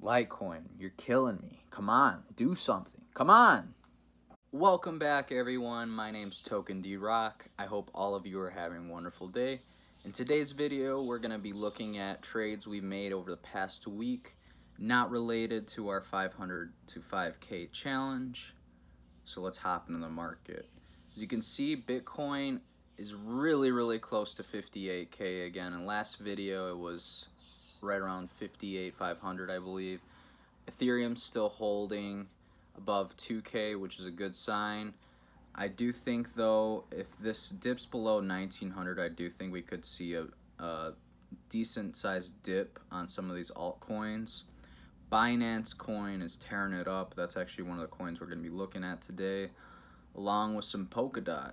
Litecoin, you're killing me. Come on, do something. Come on. Welcome back, everyone. My name's Token D Rock. I hope all of you are having a wonderful day. In today's video, we're going to be looking at trades we've made over the past week, not related to our 500 to 5K challenge. So let's hop into the market. As you can see, Bitcoin is really close to 58K again. In last video, it was right around 58,500, I believe. Ethereum's still holding above 2K, which is a good sign. I do think, though, if this dips below 1900, I do think we could see a decent sized dip on some of these altcoins. Binance coin is tearing it up. That's actually one of the coins we're going to be looking at today, along with some Polkadot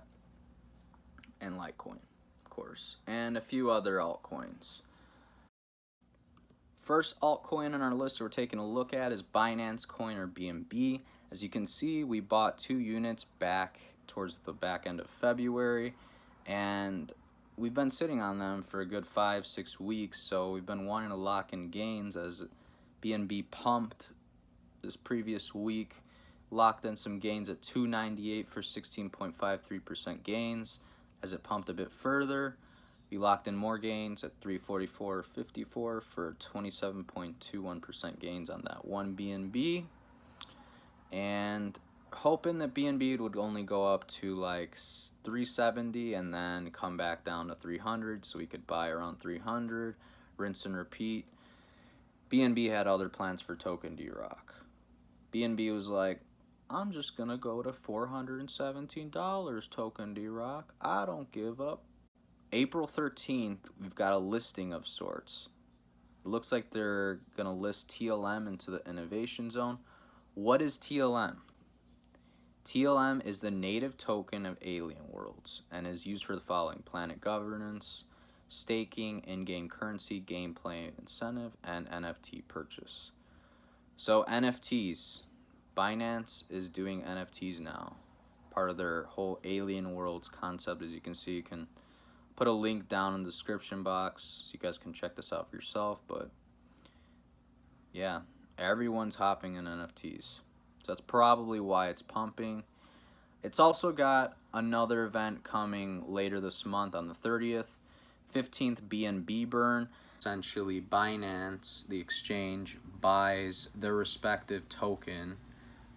and Litecoin, of course, and a few other altcoins. First altcoin on our list we're taking a look at is Binance Coin, or BNB. As you can see, we bought 2 units back towards the back end of February, and we've been sitting on them for a good 5-6 weeks, so we've been wanting to lock in gains as BNB pumped this previous week, locked in some gains at 298 for 16.53% gains. As it pumped a bit further, we locked in more gains at 344.54 for 27.21% gains on that one BNB, and hoping that BNB would only go up to like 370 and then come back down to 300 so we could buy around 300, rinse and repeat. BNB had other plans for Token D-Rock. BNB was like, I'm just gonna go to $417 Token D-Rock. I don't give up. April 13th, we've got a listing of sorts. It looks like they're gonna list TLM into the innovation zone. What is TLM? TLM is the native token of Alien Worlds and is used for the following: planet governance, staking, in-game currency, gameplay incentive, and NFT purchase. So NFTs, Binance is doing NFTs now, part of their whole Alien Worlds concept. As you can see, you can put a link down in the description box so you guys can check this out for yourself. But yeah, everyone's hopping in NFTs, so that's probably why it's pumping. It's also got another event coming later this month on the 30th, 15th BNB burn. Essentially, Binance, the exchange, buys their respective token,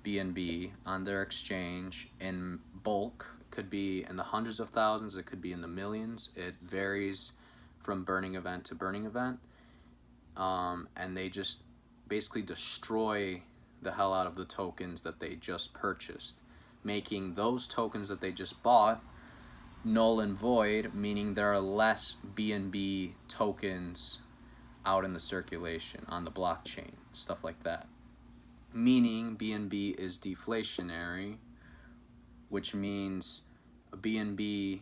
BNB, on their exchange in bulk. It could be in the hundreds of thousands, it could be in the millions. It varies from burning event to burning event. And they just basically destroy the hell out of the tokens that they just purchased, making those tokens that they just bought null and void, meaning there are less BNB tokens out in the circulation on the blockchain, stuff like that. Meaning BNB is deflationary, which means a BNB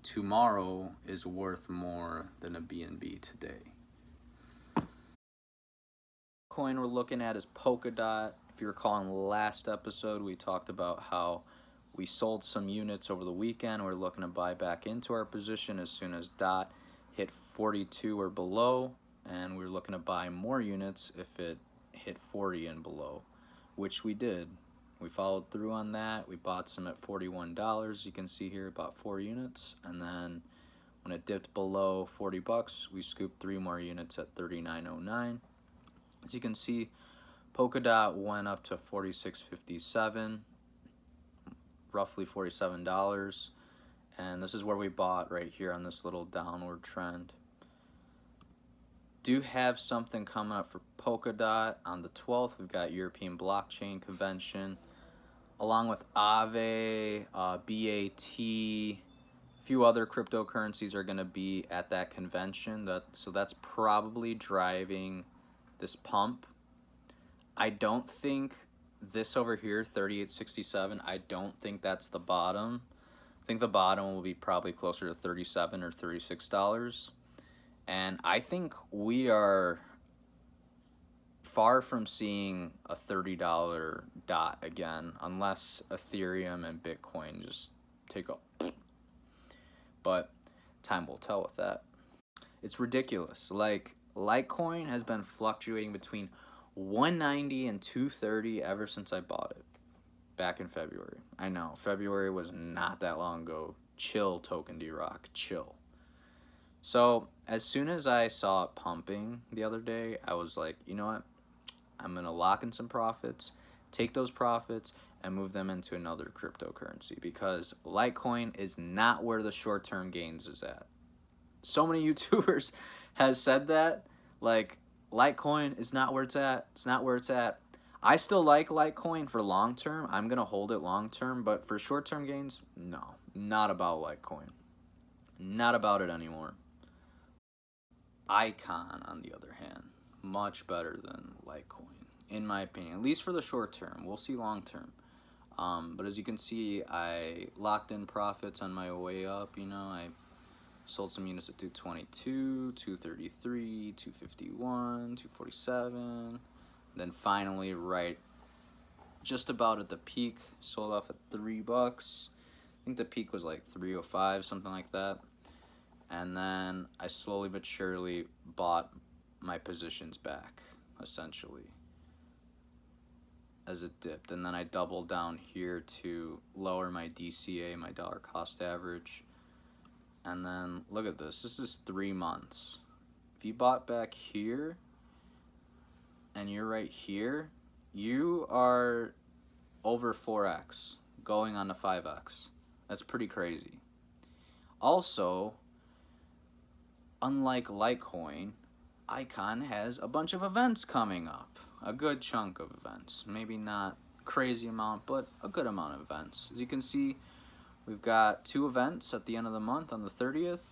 tomorrow is worth more than a BNB today. Coin we're looking at is Polkadot. If you recall, in the last episode, we talked about how we sold some units over the weekend. We're looking to buy back into our position as soon as DOT hit 42 or below, and we're looking to buy more units if it hit 40 and below, which we did. We followed through on that. We bought some at $41. You can see here, about 4 units, and then when it dipped below $40, we scooped 3 more units at $39.09. As you can see, Polkadot went up to $46.57, roughly $47, and this is where we bought, right here on this little downward trend. Do have something coming up for Polkadot on the 12th. We've got European Blockchain Convention, along with Aave, BAT, a few other cryptocurrencies are going to be at that convention. So that's probably driving this pump. I don't think this over here, 38.67, I don't think that's the bottom. I think the bottom will be probably closer to $37 or $36. And I think we are far from seeing a $30 dot again, unless Ethereum and Bitcoin just take off. But time will tell with that. It's ridiculous. Like, Litecoin has been fluctuating between 190 and 230 ever since I bought it back in February. I know, February was not that long ago. Chill, Token D-Rock, chill. So, as soon as I saw it pumping the other day, I was like, you know what? I'm going to lock in some profits, take those profits, and move them into another cryptocurrency, because Litecoin is not where the short-term gains is at. So many YouTubers have said that, like, Litecoin is not where it's at. It's not where it's at. I still like Litecoin for long term. I'm going to hold it long term, but for short term gains, no. Not about Litecoin. Not about it anymore. Icon, on the other hand, much better than Litecoin, in my opinion, at least for the short term. We'll see long term. But as you can see, I locked in profits on my way up. You know, I sold some units at 222, 233, 251, 247. Then finally, right just about at the peak, sold off at $3. I think the peak was like 305, something like that. And then I slowly but surely bought my positions back, essentially, as it dipped. And then I doubled down here to lower my DCA, my dollar cost average. And then look at this. This is 3 months. If you bought back here and you're right here, you are over 4x, going on to 5x. That's pretty crazy. Also, unlike Litecoin, Icon has a bunch of events coming up. A good chunk of events. Maybe not crazy amount, but a good amount of events. As you can see, we've got 2 events at the end of the month on the 30th.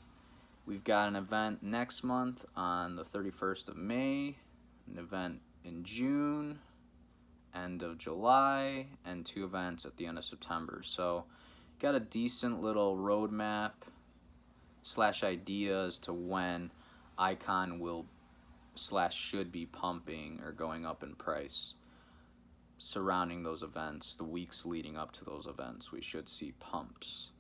We've got an event next month on the 31st of May, an event in June, end of July, and 2 events at the end of September. So, got a decent little roadmap / idea as to when Icon will / should be pumping or going up in price. Surrounding those events, the weeks leading up to those events, we should see pumps.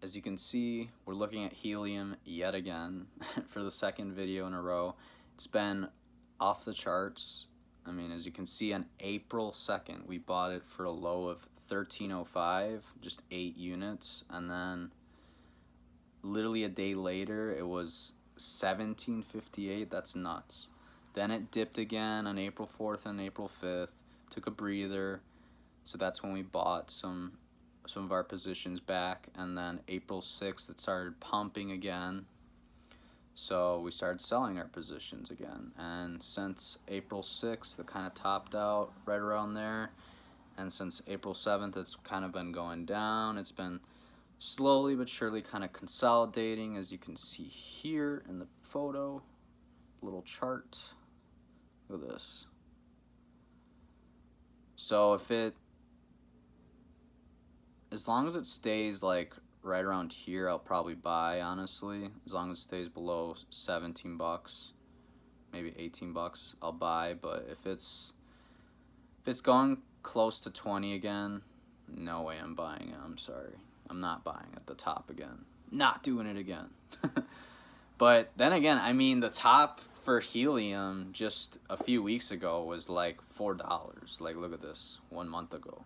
As you can see, we're looking at Helium yet again for the second video in a row. It's been off the charts. I mean, as you can see, on April 2nd, we bought it for a low of 1305, just 8 units, and then literally a day later, it was 1758. That's nuts. Then it dipped again on April 4th and April 5th, took a breather, so that's when we bought some of our positions back, and then April 6th it started pumping again, so we started selling our positions again. And since April 6th it kind of topped out right around there, and since April 7th it's kind of been going down. It's been slowly but surely kind of consolidating, as you can see here in the photo, little chart. Look at this. So as long as it stays like right around here, I'll probably buy, honestly. As long as it stays below $17, maybe $18, I'll buy. But if it's going close to 20 again, no way I'm buying it. I'm sorry. I'm not buying at the top again. Not doing it again. But then again, I mean, the top for Helium just a few weeks ago was like $4. Like, look at this, 1 month ago.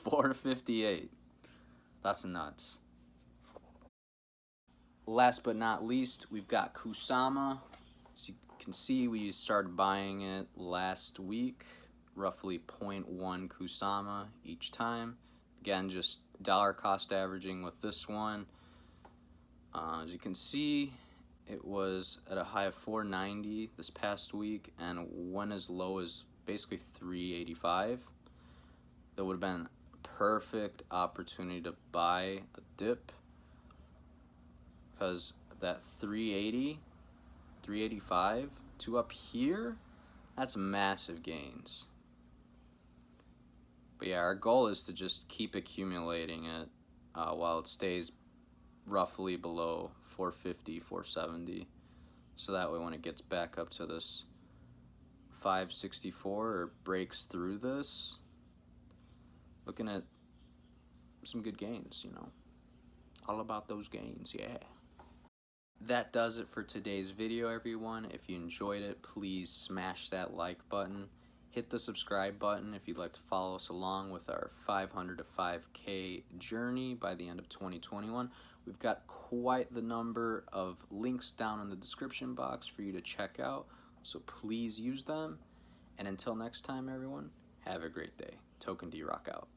$4.58. That's nuts. Last but not least, we've got Kusama. As you can see, we started buying it last week, roughly 0.1 Kusama each time. Again, just dollar cost averaging with this one. As you can see, it was at a high of 490 this past week, and went as low as basically 385. That would have been perfect opportunity to buy a dip, because that 380, 385 to up here, that's massive gains. But yeah, our goal is to just keep accumulating it while it stays roughly below 450, 470. So that way when it gets back up to this 564 or breaks through this, looking at some good gains, you know. All about those gains, yeah. that does it for today's video, everyone. If you enjoyed it, please smash that like button. Hit the subscribe button if you'd like to follow us along with our 500 to 5K journey by the end of 2021. We've got quite the number of links down in the description box for you to check out, so please use them. And until next time, everyone, have a great day. Token D Rock out.